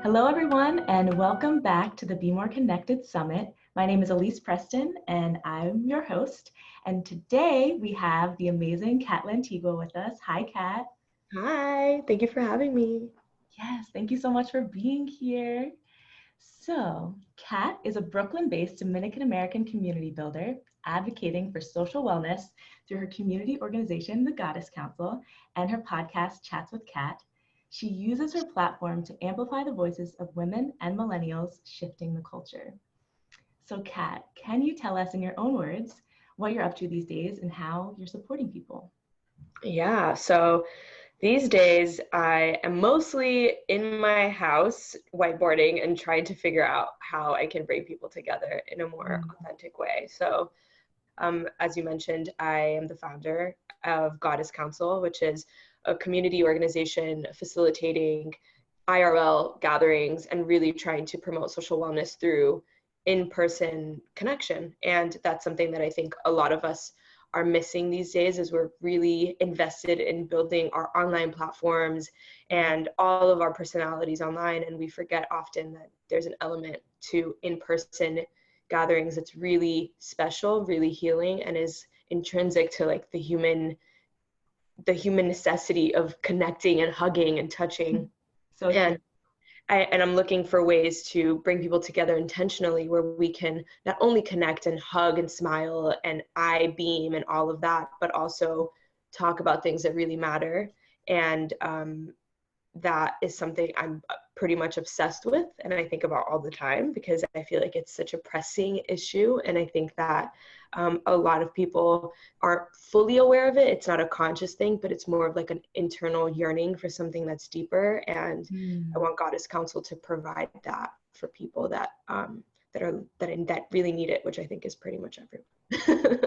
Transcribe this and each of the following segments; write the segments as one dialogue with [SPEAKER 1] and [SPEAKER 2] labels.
[SPEAKER 1] Hello, everyone, and welcome back to the Be More Connected Summit. My name is Elise Preston, and I'm your host. And today we have the amazing Kat Lantigua with us. Hi, Kat.
[SPEAKER 2] Hi, thank you for having me.
[SPEAKER 1] Yes, thank you so much for being here. So, Kat is a Brooklyn-based Dominican-American community builder, advocating for social wellness through her community organization, the Goddess Council, and her podcast, Chats with Kat. She uses her platform to amplify the voices of women and millennials shifting the culture. So, Kat, can you tell us in your own words what you're up to these days and how you're supporting people?
[SPEAKER 2] Yeah, so these days I am mostly in my house whiteboarding and trying to figure out how I can bring people together in a more authentic way. So, as you mentioned, I am the founder of Goddess Council, which is a community organization facilitating IRL gatherings and really trying to promote social wellness through in-person connection. And that's something that I think a lot of us are missing these days, as we're really invested in building our online platforms and all of our personalities online, and we forget often that there's an element to in-person gatherings that's really special, really healing, and is intrinsic to like the human necessity of connecting and hugging and touching.
[SPEAKER 1] So true.
[SPEAKER 2] And I'm looking for ways to bring people together intentionally, where we can not only connect and hug and smile and eye beam and all of that, but also talk about things that really matter. And that is something I'm pretty much obsessed with, and I think about all the time, because I feel like it's such a pressing issue. And I think that a lot of people aren't fully aware of it. It's not a conscious thing, but it's more of like an internal yearning for something that's deeper. And I want Goddess Council to provide that for people that that really need it, which I think is pretty much everyone.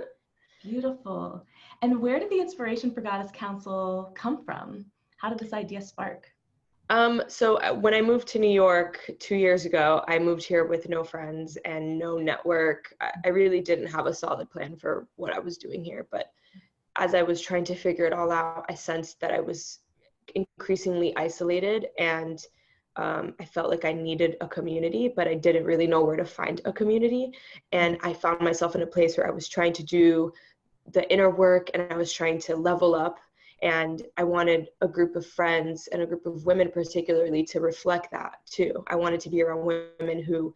[SPEAKER 1] Beautiful. And where did the inspiration for Goddess Council come from? How did this idea spark?
[SPEAKER 2] So when I moved to New York 2 years ago, I moved here with no friends and no network. I really didn't have a solid plan for what I was doing here. But as I was trying to figure it all out, I sensed that I was increasingly isolated, and I felt like I needed a community, but I didn't really know where to find a community. And I found myself in a place where I was trying to do the inner work and I was trying to level up. And I wanted a group of friends and a group of women particularly to reflect that too. I wanted to be around women who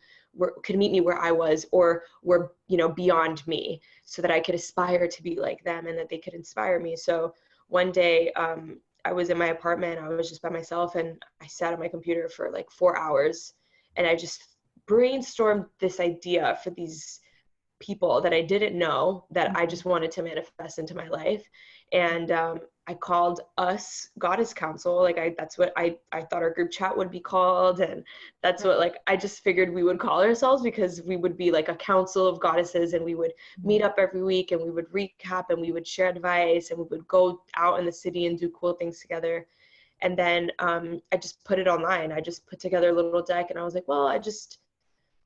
[SPEAKER 2] could meet me where I was, or were, beyond me, so that I could aspire to be like them and that they could inspire me. So one day I was in my apartment, I was just by myself, and I sat on my computer for like 4 hours, and I just brainstormed this idea for these people that I didn't know, that I just wanted to manifest into my life. And I called us Goddess Council. That's what I thought our group chat would be called. And that's what I just figured we would call ourselves, because we would be like a council of goddesses, and we would meet up every week, and we would recap, and we would share advice, and we would go out in the city and do cool things together. And then I just put it online. I just put together a little deck, and I was like, well,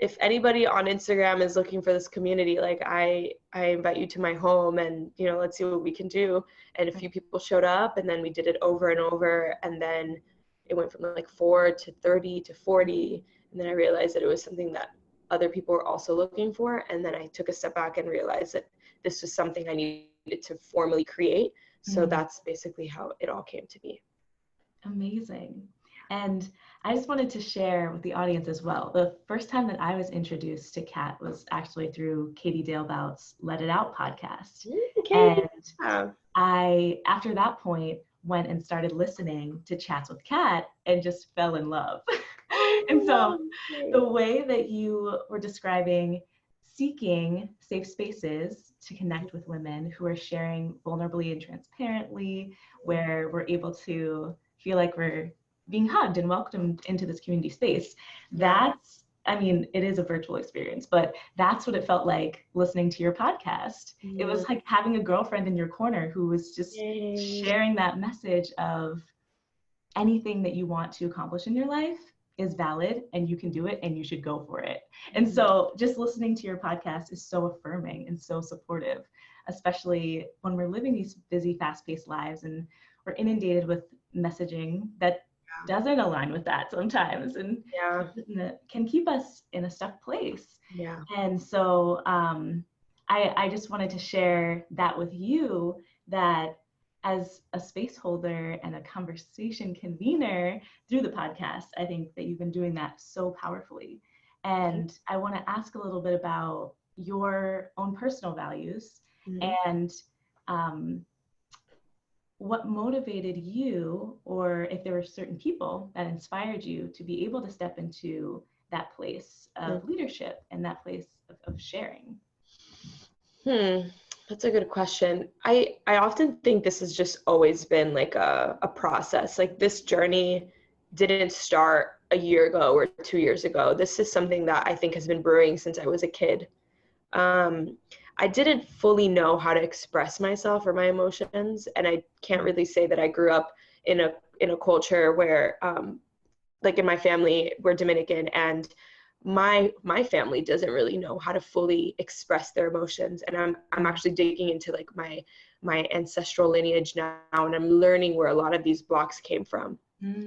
[SPEAKER 2] if anybody on Instagram is looking for this community, I invite you to my home, and, let's see what we can do. And a few people showed up, and then we did it over and over. And then it went from 4 to 30 to 40. And then I realized that it was something that other people were also looking for. And then I took a step back and realized that this was something I needed to formally create. So that's basically how it all came to be.
[SPEAKER 1] Amazing. And I just wanted to share with the audience as well. The first time that I was introduced to Kat was actually through Katie Dalebout's Let It Out podcast.
[SPEAKER 2] Okay.
[SPEAKER 1] And I, after that point, went and started listening to Chats with Kat and just fell in love. And so the way that you were describing seeking safe spaces to connect with women who are sharing vulnerably and transparently, where we're able to feel like we're being hugged and welcomed into this community space. That's, it is a virtual experience, but that's what it felt like listening to your podcast. It was like having a girlfriend in your corner who was just sharing that message of anything that you want to accomplish in your life is valid, and you can do it, and you should go for it. And so just listening to your podcast is so affirming and so supportive, especially when we're living these busy, fast-paced lives and we're inundated with messaging that doesn't align with that sometimes, and can keep us in a stuck place.
[SPEAKER 2] Yeah.
[SPEAKER 1] And so I just wanted to share that with you, that as a space holder and a conversation convener through the podcast, I think that you've been doing that so powerfully. And I want to ask a little bit about your own personal values and what motivated you, or if there were certain people that inspired you to be able to step into that place of leadership and that place of sharing.
[SPEAKER 2] That's a good question. I often think this has just always been like a process. Like, this journey didn't start a year ago or 2 years ago. This is something that I think has been brewing since I was a kid. I didn't fully know how to express myself or my emotions, and I can't really say that I grew up in a culture where, like in my family, we're Dominican, and my family doesn't really know how to fully express their emotions. And I'm actually digging into like my ancestral lineage now, and I'm learning where a lot of these blocks came from.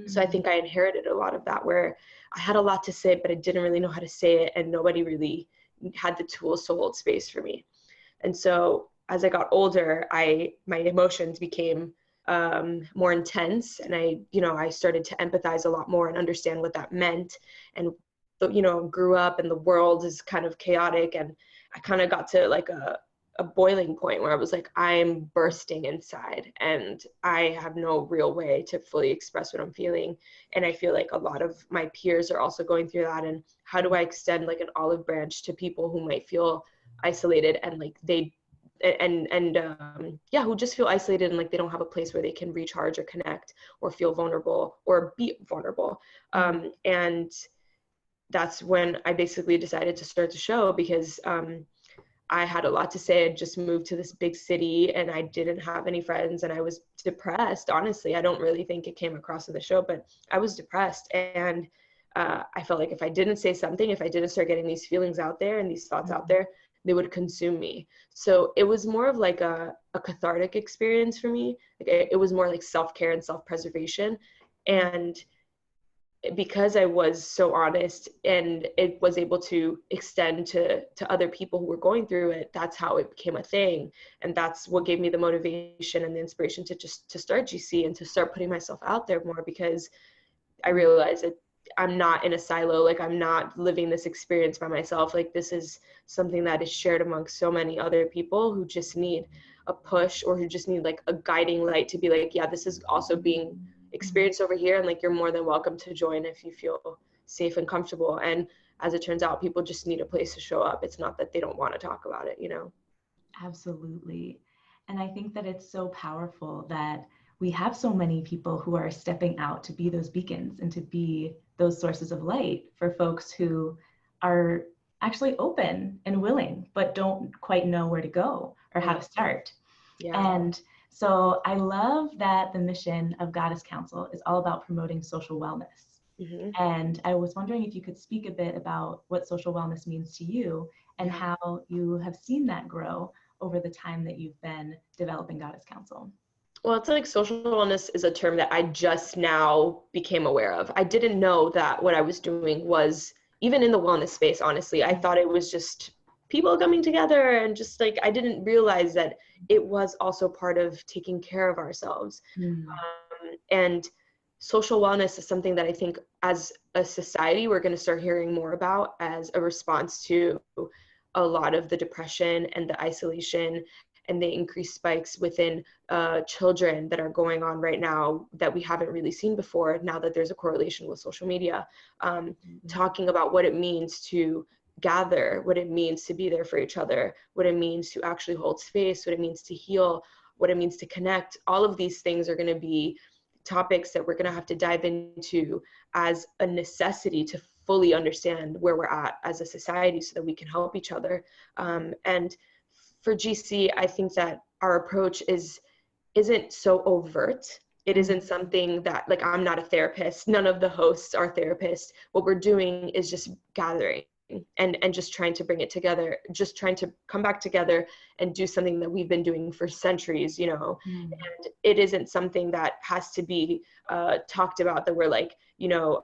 [SPEAKER 2] So I think I inherited a lot of that, where I had a lot to say, but I didn't really know how to say it, and nobody really had the tools to hold space for me. And so as I got older, my emotions became more intense, and I started to empathize a lot more and understand what that meant. And grew up, and the world is kind of chaotic, and I kind of got to like a boiling point where I was like, I'm bursting inside, and I have no real way to fully express what I'm feeling. And I feel like a lot of my peers are also going through that. And how do I extend like an olive branch to people who might feel isolated, and like who just feel isolated, and like they don't have a place where they can recharge or connect or feel vulnerable or be vulnerable. And that's when I basically decided to start the show, because I had a lot to say. I just moved to this big city, and I didn't have any friends, and I was depressed. Honestly, I don't really think it came across in the show, but I was depressed. And I felt like if I didn't say something, if I didn't start getting these feelings out there and these thoughts out there, they would consume me. So it was more of like a cathartic experience for me. Like it was more like self-care and self-preservation. And because I was so honest, and it was able to extend to other people who were going through it, that's how it became a thing. And that's what gave me the motivation and the inspiration to start GC and to start putting myself out there more, because I realized that I'm not in a silo. Like, I'm not living this experience by myself. Like, this is something that is shared amongst so many other people who just need a push, or who just need like a guiding light to be like, yeah, this is also being experienced over here, and like, you're more than welcome to join if you feel safe and comfortable. And as it turns out, people just need a place to show up. It's not that they don't want to talk about it,
[SPEAKER 1] Absolutely. And I think that it's so powerful that we have so many people who are stepping out to be those beacons and to be those sources of light for folks who are actually open and willing, but don't quite know where to go or how to start. And so I love that the mission of Goddess Council is all about promoting social wellness. And I was wondering if you could speak a bit about what social wellness means to you, and how you have seen that grow over the time that you've been developing Goddess Council.
[SPEAKER 2] Well, it's like social wellness is a term that I just now became aware of. I didn't know that what I was doing was even in the wellness space, honestly. I thought it was just people coming together, and just like, I didn't realize that it was also part of taking care of ourselves. And social wellness is something that I think as a society, we're going to start hearing more about as a response to a lot of the depression and the isolation and the increased spikes within children that are going on right now that we haven't really seen before, now that there's a correlation with social media. Talking about what it means to gather, what it means to be there for each other, what it means to actually hold space, what it means to heal, what it means to connect. All of these things are going to be topics that we're going to have to dive into as a necessity to fully understand where we're at as a society, so that we can help each other. And for GC, I think that our approach isn't so overt. It isn't something that, like, I'm not a therapist. None of the hosts are therapists. What we're doing is just gathering. and just trying to bring it together, just trying to come back together and do something that we've been doing for centuries, you know. And it isn't something that has to be talked about, that we're like, you know,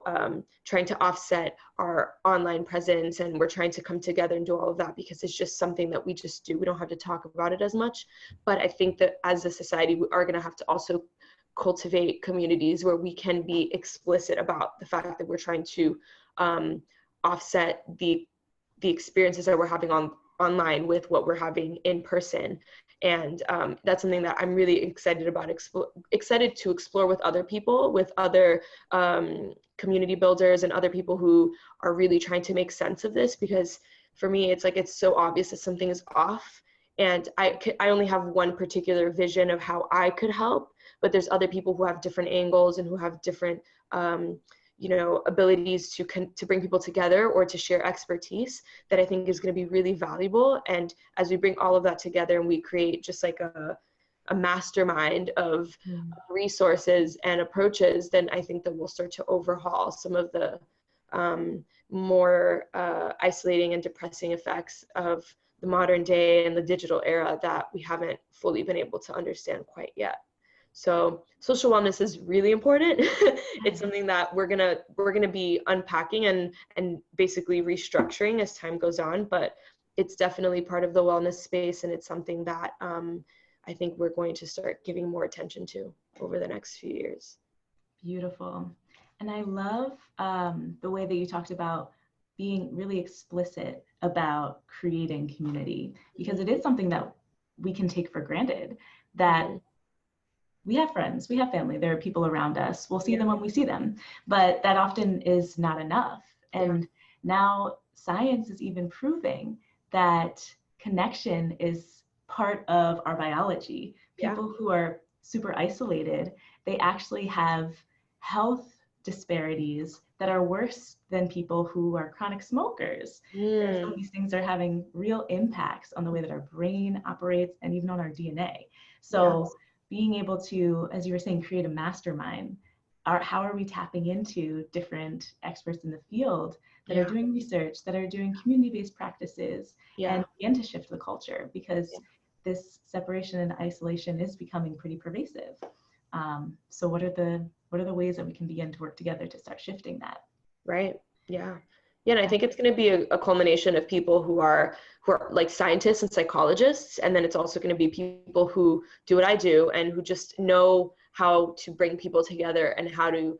[SPEAKER 2] trying to offset our online presence and we're trying to come together and do all of that, because it's just something that we just do. We don't have to talk about it as much. But I think that as a society, we are going to have to also cultivate communities where we can be explicit about the fact that we're trying to offset the experiences that we're having online with what we're having in person. And that's something that I'm really excited about, excited to explore with other people, with other community builders and other people who are really trying to make sense of this. Because for me, it's like, it's so obvious that something is off. And I only have one particular vision of how I could help, but there's other people who have different angles and who have different, you know, abilities to bring people together or to share expertise that I think is going to be really valuable. And as we bring all of that together and we create just like a mastermind of resources and approaches, then I think that we'll start to overhaul some of the more isolating and depressing effects of the modern day and the digital era that we haven't fully been able to understand quite yet. So social wellness is really important. It's something that we're gonna be unpacking and basically restructuring as time goes on, but it's definitely part of the wellness space, and it's something that I think we're going to start giving more attention to over the next few years.
[SPEAKER 1] Beautiful. And I love the way that you talked about being really explicit about creating community, because it is something that we can take for granted, that we have friends, we have family, there are people around us, we'll see them when we see them, but that often is not enough. And now science is even proving that connection is part of our biology. People who are super isolated, they actually have health disparities that are worse than people who are chronic smokers. Some of these things are having real impacts on the way that our brain operates and even on our DNA. So being able to, as you were saying, create a mastermind, how are we tapping into different experts in the field that are doing research, that are doing community-based practices, and begin to shift the culture, because this separation and isolation is becoming pretty pervasive. So what are the ways that we can begin to work together to start shifting that?
[SPEAKER 2] Right. Yeah. Yeah. And I think it's going to be a culmination of people who are like scientists and psychologists. And then it's also going to be people who do what I do and who just know how to bring people together and how to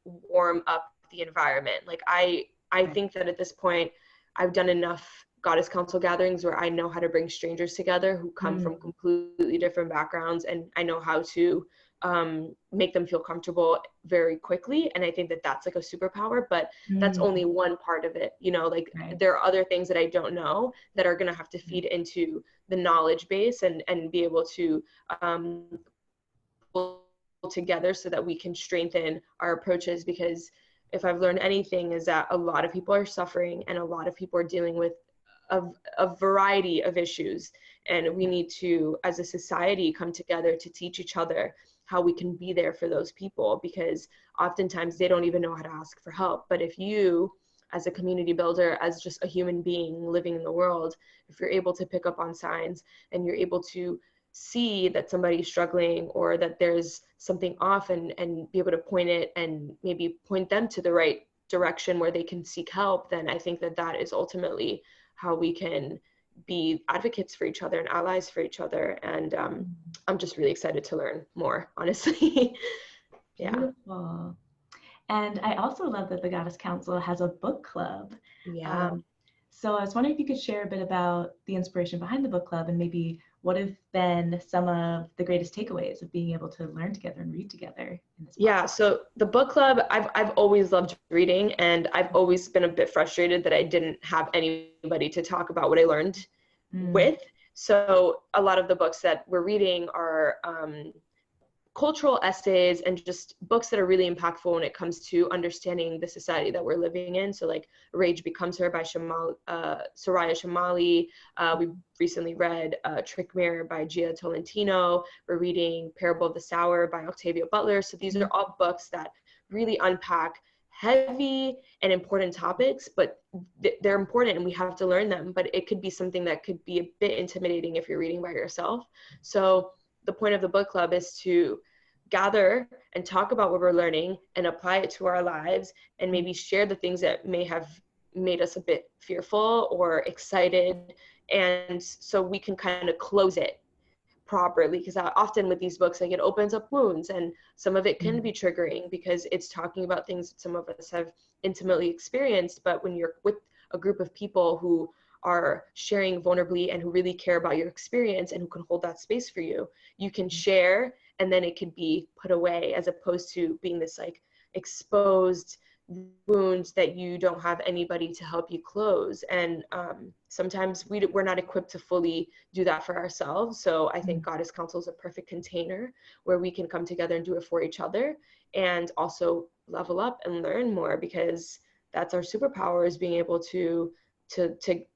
[SPEAKER 2] warm up the environment. Like I think that at this point, I've done enough Goddess Council gatherings where I know how to bring strangers together who come from completely different backgrounds, and I know how to make them feel comfortable very quickly. And I think that that's like a superpower, but that's only one part of it. You know, like there are other things that I don't know that are going to have to feed into the knowledge base and be able to pull together so that we can strengthen our approaches. Because if I've learned anything, is that a lot of people are suffering and a lot of people are dealing with a variety of issues, and we need to, as a society, come together to teach each other how we can be there for those people, because oftentimes they don't even know how to ask for help. But if you, as a community builder, as just a human being living in the world, if you're able to pick up on signs and you're able to see that somebody's struggling or that there's something off and be able to point it and maybe point them to the right direction where they can seek help, then I think that that is ultimately how we can be advocates for each other and allies for each other. And I'm just really excited to learn more, honestly.
[SPEAKER 1] Beautiful. And I also love that the Goddess Council has a book club. So I was wondering if you could share a bit about the inspiration behind the book club and maybe what have been some of the greatest takeaways of being able to learn together and read together in this book?
[SPEAKER 2] So the book club, I've always loved reading, and I've always been a bit frustrated that I didn't have anybody to talk about what I learned with. So a lot of the books that we're reading are cultural essays and just books that are really impactful when it comes to understanding the society that we're living in. So like Rage Becomes Her by Soraya Shamali. We recently read Trick Mirror by Gia Tolentino. We're reading Parable of the Sower by Octavia Butler. So these are all books that really unpack heavy and important topics, but they're important and we have to learn them, but it could be something that could be a bit intimidating if you're reading by yourself. So the point of the book club is to gather and talk about what we're learning and apply it to our lives, and maybe share the things that may have made us a bit fearful or excited, and so we can kind of close it properly, because often with these books, like, it opens up wounds, and some of it can be triggering because it's talking about things that some of us have intimately experienced. But when you're with a group of people who are sharing vulnerably and who really care about your experience and who can hold that space for you, you can share, and then it can be put away, as opposed to being this like exposed wounds that you don't have anybody to help you close. And sometimes we're not equipped to fully do that for ourselves. So I think Goddess Council is a perfect container where we can come together and do it for each other, and also level up and learn more, because that's our superpower, is being able to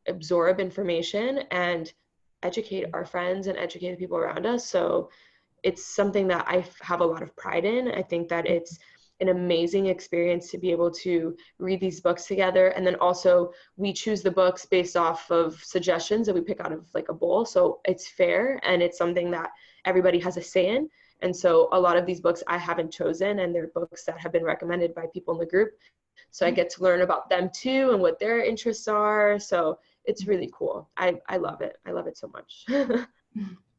[SPEAKER 2] absorb information and educate our friends and educate the people around us. So it's something that I have a lot of pride in. I think that it's an amazing experience to be able to read these books together. And then also we choose the books based off of suggestions that we pick out of like a bowl. So it's fair, and it's something that everybody has a say in. And so a lot of these books I haven't chosen, and they're books that have been recommended by people in the group. So I get to learn about them too and what their interests are. So it's really cool. I love it. I love it so much.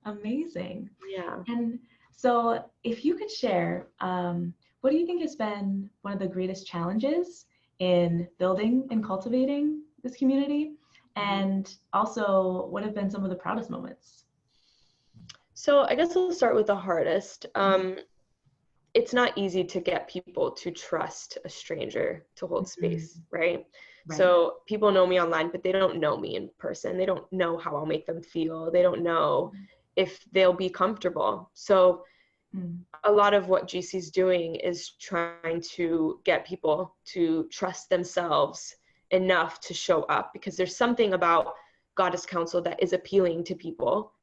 [SPEAKER 1] Amazing.
[SPEAKER 2] Yeah.
[SPEAKER 1] And so if you could share, what do you think has been one of the greatest challenges in building and cultivating this community? And also, what have been some of the proudest moments?
[SPEAKER 2] So I guess I'll start with the hardest. It's not easy to get people to trust a stranger to hold space, right? So people know me online, but they don't know me in person. They don't know how I'll make them feel. They don't know if they'll be comfortable. So a lot of what GC's doing is trying to get people to trust themselves enough to show up, because there's something about Goddess Council that is appealing to people.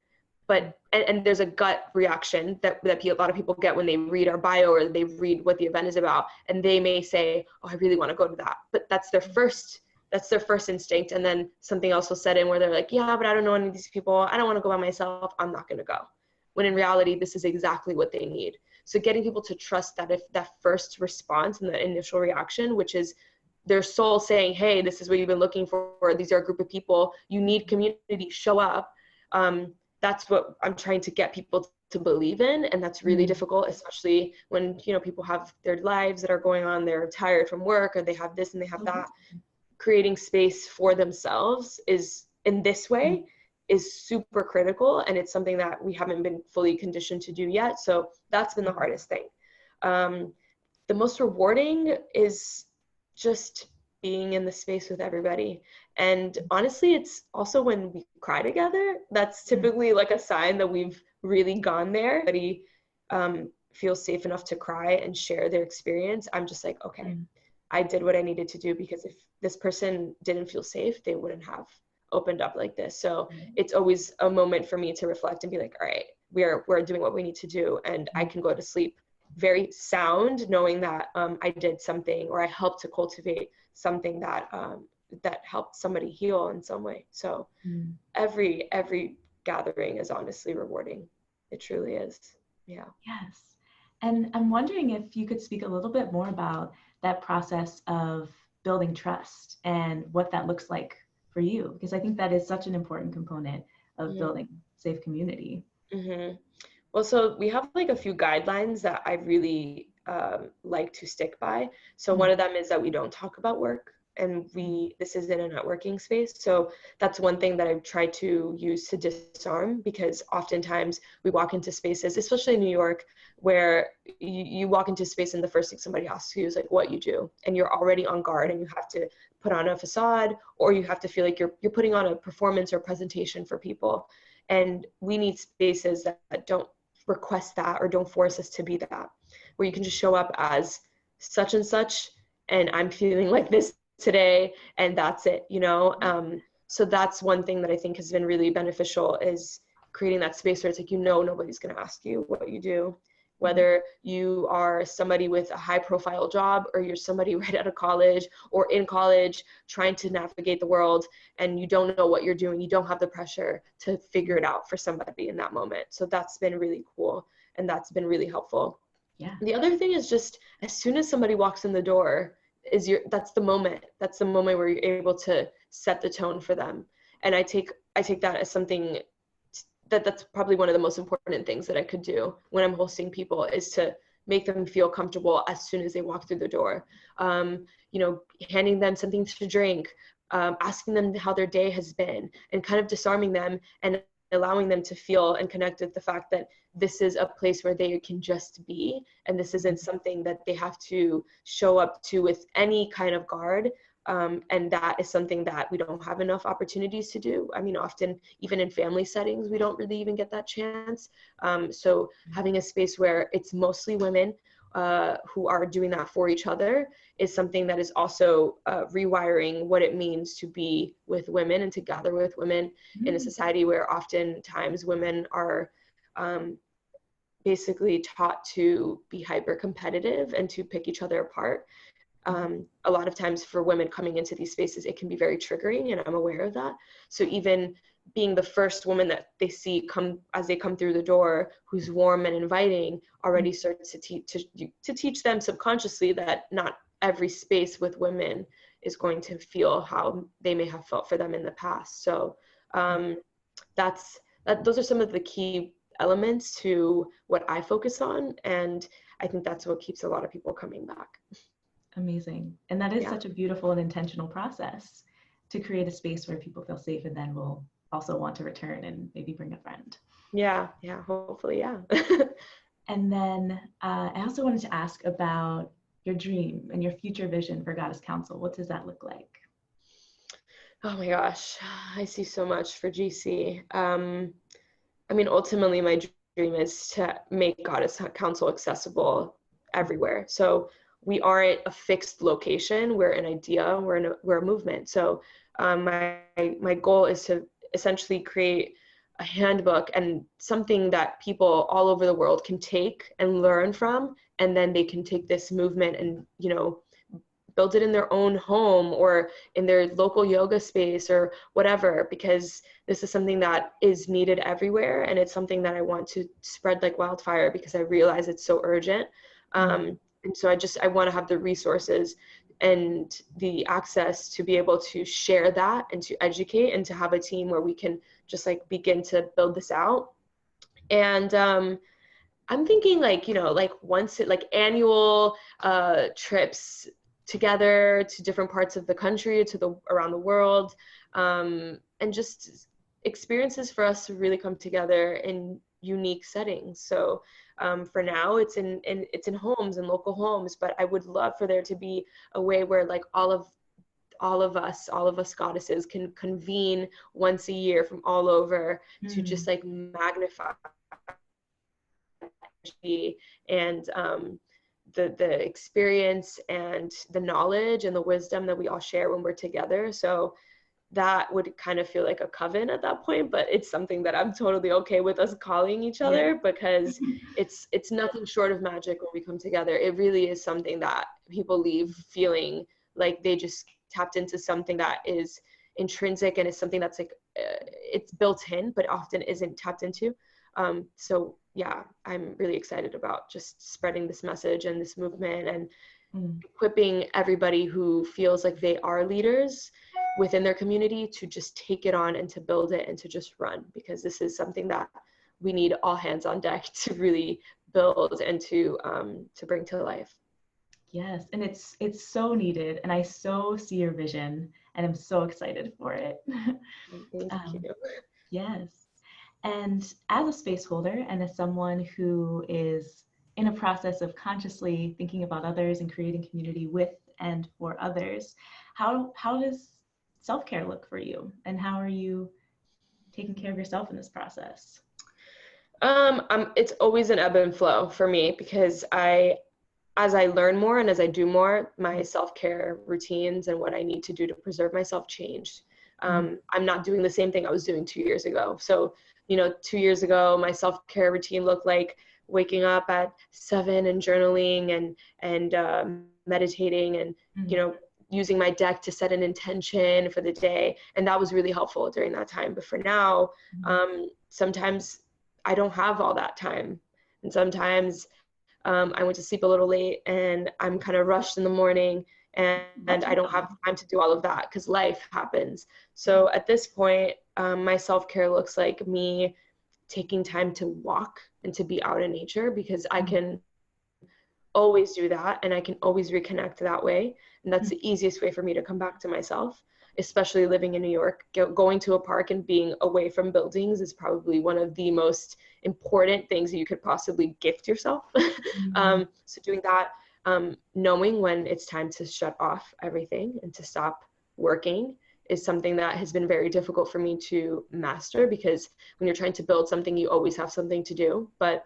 [SPEAKER 2] But and there's a gut reaction that a lot of people get when they read our bio or they read what the event is about, and they may say, oh, I really want to go to that. But that's their first instinct. And then something else will set in where they're like, yeah, but I don't know any of these people. I don't want to go by myself. I'm not going to go. When in reality, this is exactly what they need. So getting people to trust that, if that first response and the initial reaction, which is their soul saying, hey, this is what you've been looking for. These are a group of people. You need community. Show up. That's what I'm trying to get people to believe in. And that's really difficult, especially when, people have their lives that are going on, they're tired from work, or they have this and they have that. Creating space for themselves is, in this way, is super critical. And it's something that we haven't been fully conditioned to do yet. So that's been the hardest thing. The most rewarding is just being in the space with everybody. And honestly, it's also when we cry together. That's typically like a sign that we've really gone there. Everybody feels safe enough to cry and share their experience. I'm just like, okay, I did what I needed to do, because if this person didn't feel safe, they wouldn't have opened up like this. So it's always a moment for me to reflect and be like, all right, we're doing what we need to do. And I can go to sleep very sound, knowing that I did something, or I helped to cultivate something that helped somebody heal in some way. So every gathering is honestly rewarding. It truly is. Yeah.
[SPEAKER 1] Yes. And I'm wondering if you could speak a little bit more about that process of building trust and what that looks like for you, because I think that is such an important component of building safe community.
[SPEAKER 2] Well, so we have like a few guidelines that I really like to stick by. So one of them is that we don't talk about work, and this isn't a networking space. So that's one thing that I've tried to use to disarm, because oftentimes we walk into spaces, especially in New York, where you walk into space and the first thing somebody asks you is like what you do, and you're already on guard, and you have to put on a facade, or you have to feel like you're putting on a performance or presentation for people. And we need spaces that don't request that or don't force us to be that, where you can just show up as such and such, and I'm feeling like this today, and that's it, so that's one thing that I think has been really beneficial, is creating that space where it's like, nobody's going to ask you what you do. whether you are somebody with a high profile job, or you're somebody right out of college or in college trying to navigate the world, and you don't know what you're doing. You don't have the pressure to figure it out for somebody in that moment. So that's been really cool, and that's been really helpful.
[SPEAKER 1] Yeah.
[SPEAKER 2] The other thing is just as soon as somebody walks in the door, that's the moment where you're able to set the tone for them. And I take that as something that's probably one of the most important things that I could do when I'm hosting people, is to make them feel comfortable as soon as they walk through the door. Handing them something to drink, asking them how their day has been, and kind of disarming them and allowing them to feel and connect with the fact that this is a place where they can just be, and this isn't something that they have to show up to with any kind of guard. And that is something that we don't have enough opportunities to do. I mean, often, even in family settings, we don't really even get that chance. So having a space where it's mostly women who are doing that for each other is something that is also rewiring what it means to be with women and to gather with women in a society where oftentimes women are basically taught to be hyper competitive and to pick each other apart. A lot of times for women coming into these spaces, it can be very triggering, and I'm aware of that. So even being the first woman that they see as they come through the door, who's warm and inviting, already starts to teach them subconsciously that not every space with women is going to feel how they may have felt for them in the past. So those are some of the key elements to what I focus on, and I think that's what keeps a lot of people coming back.
[SPEAKER 1] Amazing. And that is such a beautiful and intentional process to create a space where people feel safe and then will also want to return and maybe bring a friend.
[SPEAKER 2] Yeah, hopefully, yeah.
[SPEAKER 1] And then I also wanted to ask about your dream and your future vision for Goddess Council. What does that look like?
[SPEAKER 2] Oh my gosh, I see so much for GC. I mean, ultimately, my dream is to make Goddess Council accessible everywhere. So we aren't a fixed location. We're an idea. We're a movement. So my goal is to essentially create a handbook and something that people all over the world can take and learn from, and then they can take this movement and build it in their own home or in their local yoga space or whatever, because this is something that is needed everywhere, and it's something that I want to spread like wildfire because I realize it's so urgent. And so I want to have the resources and the access to be able to share that and to educate and to have a team where we can just like begin to build this out. And I'm thinking like once annual trips together to different parts of the country, around the world, and just experiences for us to really come together in unique settings. So for now it's in homes and local homes, but I would love for there to be a way where like all of us goddesses can convene once a year from all over to just like magnify and the experience and the knowledge and the wisdom that we all share when we're together. So that would kind of feel like a coven at that point, but it's something that I'm totally okay with us calling each other because it's nothing short of magic when we come together. It really is something that people leave feeling like they just tapped into something that is intrinsic and is something that's like it's built in but often isn't tapped into. So yeah, I'm really excited about just spreading this message and this movement and equipping everybody who feels like they are leaders within their community to just take it on and to build it and to just run, because this is something that we need all hands on deck to really build and to bring to life.
[SPEAKER 1] Yes, and it's so needed, and I so see your vision, and I'm so excited for it.
[SPEAKER 2] Thank you.
[SPEAKER 1] Yes, and as a space holder and as someone who is in a process of consciously thinking about others and creating community with and for others, how does self-care look for you, and how are you taking care of yourself in this process?
[SPEAKER 2] It's always an ebb and flow for me, because as I learn more and as I do more, my self-care routines and what I need to do to preserve myself changed. I'm not doing the same thing I was doing 2 years ago. So, 2 years ago, my self-care routine looked like waking up at 7 and journaling and meditating and, you know, using my deck to set an intention for the day. And that was really helpful during that time. But for now, sometimes I don't have all that time. And sometimes I went to sleep a little late and I'm kind of rushed in the morning, and I don't have time to do all of that because life happens. So at this point, my self-care looks like me taking time to walk and to be out in nature, because I can always do that and I can always reconnect that way. And that's the easiest way for me to come back to myself, especially living in New York. Going to a park and being away from buildings is probably one of the most important things that you could possibly gift yourself. So doing that, knowing when it's time to shut off everything and to stop working is something that has been very difficult for me to master, because when you're trying to build something, you always have something to do. But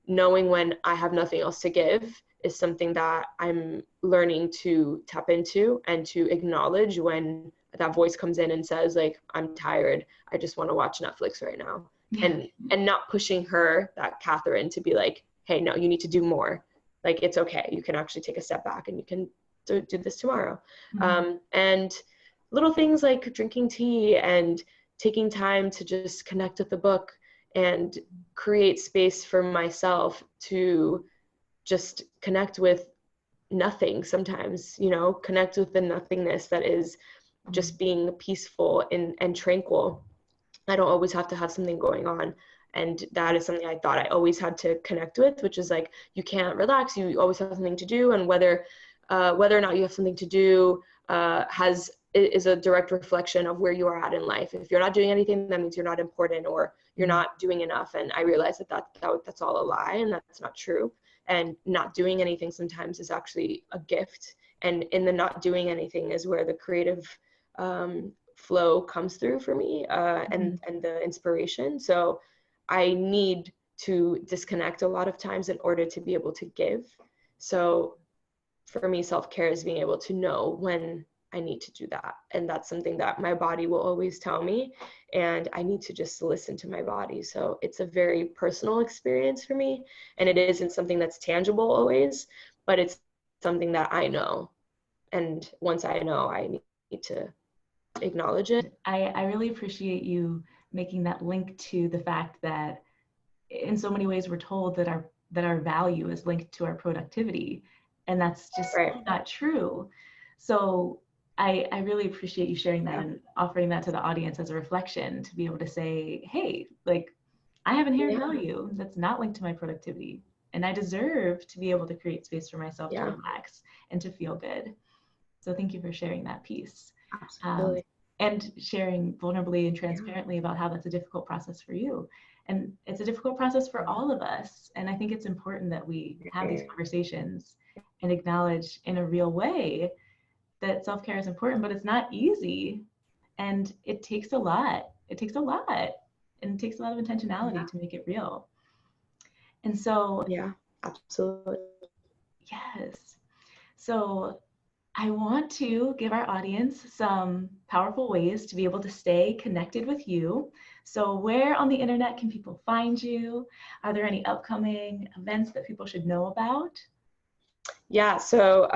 [SPEAKER 2] knowing when I have nothing else to give is something that I'm learning to tap into and to acknowledge when that voice comes in and says, like, I'm tired, I just want to watch Netflix right now. And not pushing her, that Catherine, to be like, hey, no, you need to do more. Like, it's okay. You can actually take a step back and you can do this tomorrow. And little things like drinking tea and taking time to just connect with the book and create space for myself to just connect with nothing sometimes, you know, connect with the nothingness that is just being peaceful and tranquil. I don't always have to have something going on. And that is something I thought I always had to connect with, which is like, you can't relax, you always have something to do. And whether or not you have something to do is a direct reflection of where you are at in life. If you're not doing anything, that means you're not important or you're not doing enough. And I realized that's all a lie, and that's not true. And not doing anything sometimes is actually a gift. And in the not doing anything is where the creative flow comes through for me, and the inspiration. So I need to disconnect a lot of times in order to be able to give. So for me, self-care is being able to know when I need to do that. And that's something that my body will always tell me, and I need to just listen to my body. So it's a very personal experience for me, and it isn't something that's tangible always, but it's something that I know. And once I know, I need to acknowledge it.
[SPEAKER 1] I really appreciate you making that link to the fact that in so many ways we're told that our value is linked to our productivity, and that's just not true. So I really appreciate you sharing that and offering that to the audience as a reflection, to be able to say, hey, like, I have inherent value that's not linked to my productivity, and I deserve to be able to create space for myself to relax and to feel good. So thank you for sharing that piece.
[SPEAKER 2] Absolutely.
[SPEAKER 1] And sharing vulnerably and transparently about how that's a difficult process for you. And it's a difficult process for all of us. And I think it's important that we have these conversations and acknowledge in a real way that self-care is important, but it's not easy. And it takes a lot. It takes a lot. And it takes a lot of intentionality to make it real. And so,
[SPEAKER 2] yeah, absolutely.
[SPEAKER 1] Yes. So I want to give our audience some powerful ways to be able to stay connected with you. So where on the internet can people find you? Are there any upcoming events that people should know about?
[SPEAKER 2] Yeah, so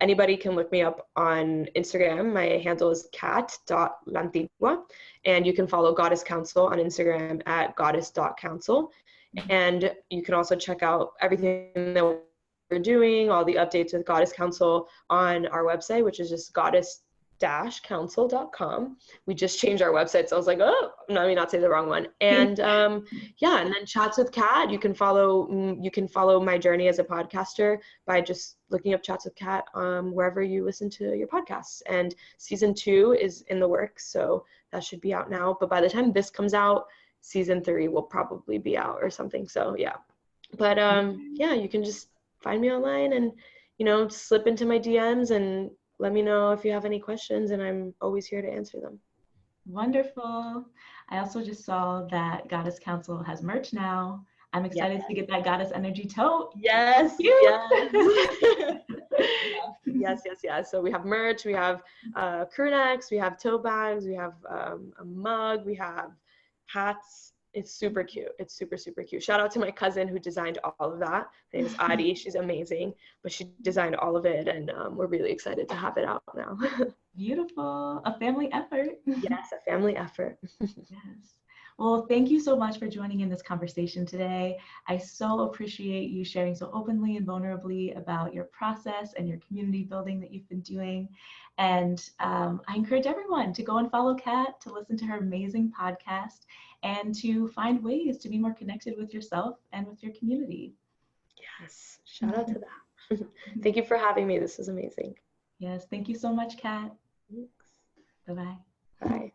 [SPEAKER 2] anybody can look me up on Instagram. My handle is cat.lantigua, and you can follow Goddess Council on Instagram at goddess.council. And you can also check out everything that we're doing, all the updates with Goddess Council on our website, which is just goddess-council.com. We just changed our website, so I was like, oh, let me not say the wrong one. And yeah, and then Chats with Kat. You can follow my journey as a podcaster by just looking up Chats with Kat wherever you listen to your podcasts. And season 2 is in the works, so that should be out now. But by the time this comes out, season 3 will probably be out or something. So yeah, but yeah, you can just find me online and, you know, slip into my DMs and let me know if you have any questions, and I'm always here to answer them.
[SPEAKER 1] Wonderful. I also just saw that Goddess Council has merch now. I'm excited to get that Goddess Energy tote.
[SPEAKER 2] Yes, yes. Yes. So we have merch, we have crew necks, we have tote bags, we have a mug, we have hats, It's super cute. It's super, super cute. Shout out to my cousin who designed all of that. Her name is Adi. She's amazing, but she designed all of it, and we're really excited to have it out now.
[SPEAKER 1] Beautiful. A family effort.
[SPEAKER 2] Yes, a family effort.
[SPEAKER 1] Yes. Well, thank you so much for joining in this conversation today. I so appreciate you sharing so openly and vulnerably about your process and your community building that you've been doing. And I encourage everyone to go and follow Kat, to listen to her amazing podcast, and to find ways to be more connected with yourself and with your community.
[SPEAKER 2] Yes, shout out to that. Thank you for having me. This is amazing.
[SPEAKER 1] Yes, thank you so much, Kat.
[SPEAKER 2] Thanks.
[SPEAKER 1] Bye-bye.
[SPEAKER 2] Bye.